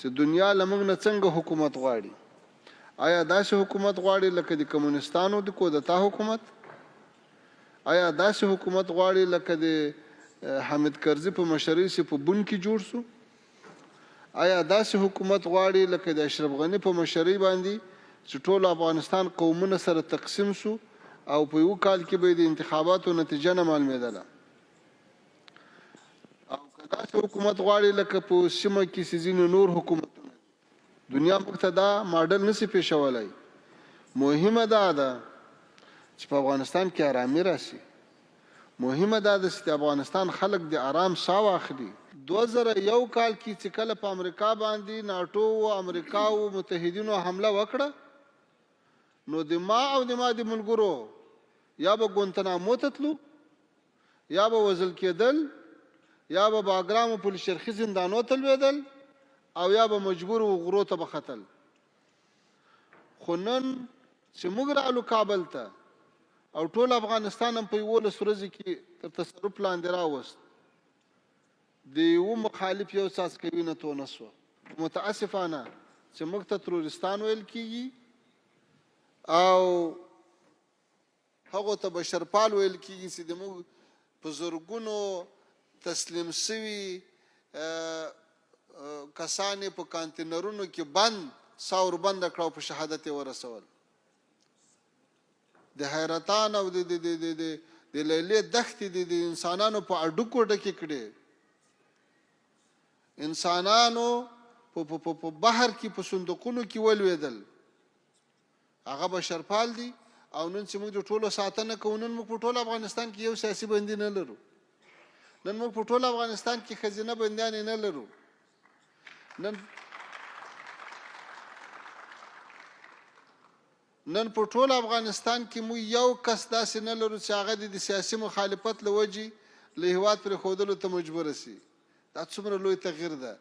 چې دنیا له موږ نه څنګه حکومت غواړي. آیا داسې حکومت غواړي لکه د کمونستانو د کودتا حکومت؟ آیا داسې حکومت غواړي لکه د حامد کرزي په مشرۍ چې په بون کې جوړ سو؟ آیا داسې حکومت غواړي لکه د اشرف غني په مشرۍ باندې چې ټول افغانستان قومونه سره تقسیم سو او په یو کال کې به د انتخاباتو نتیجه نه معلومېدله؟ او که داسې حکومت غواړي لکه په سیمه کې چې ځینې نور حکومتونه دنیا موږ ته دا ماډل نشي پیښولی. مهمه دا ده چې په افغانستان کې ارامي راشي. مهمه دا ده چې د افغانستان خلک د آرام ساه واخلي. 2001 کال کې چې کله په امریکا باندې ناټو او امریکا او متحدینو حمله وکړه، نو د ما او د ما د ملګرو یا به ګوانتنامو ته تلو، یا به وژل کېدل، یا به باګرام او پل شرخي زندانو ته لوېدل، او یا به مجبور و غرو ته به ختل. خو نن چې موږ رالو کابل ته او ټول افغانستان هم په 11 ورځو کې تر تصرف لاندې راوست، د یو مخالف یو څاڅکی وینه تونه سوه. متاسفانه چې موږ ته تروریستان ویل کېږي او هغو ته بشرپال ویل کېږي چې د موږ په زرګونو تسلیم سوي کسان په کانتینرونو کې بند ساور بنده کړه او په شهادت یې ورسول. د حیرتان او د لیلې دښتې د انسانانو په اډوکو ډکې کړې. انسانانو په بحر کې په صندوقونو کې ولوېدل. هغه بشرپال دي او نن چې موږ د ټولو ساتنه کوو، نن موږ په ټول افغانستان کې یو سیاسي بندي نه لرو. نن موږ په ټول افغانستان کې ښځینه بندیانې نه لرو. نن په ټول افغانستان کې موږ یو کس داسې نه لرو چې هغه د سیاسي مخالفت له وجې له هېواد پرېښودلو ته مجبوره سي. دا څومره لوی تغییر ده.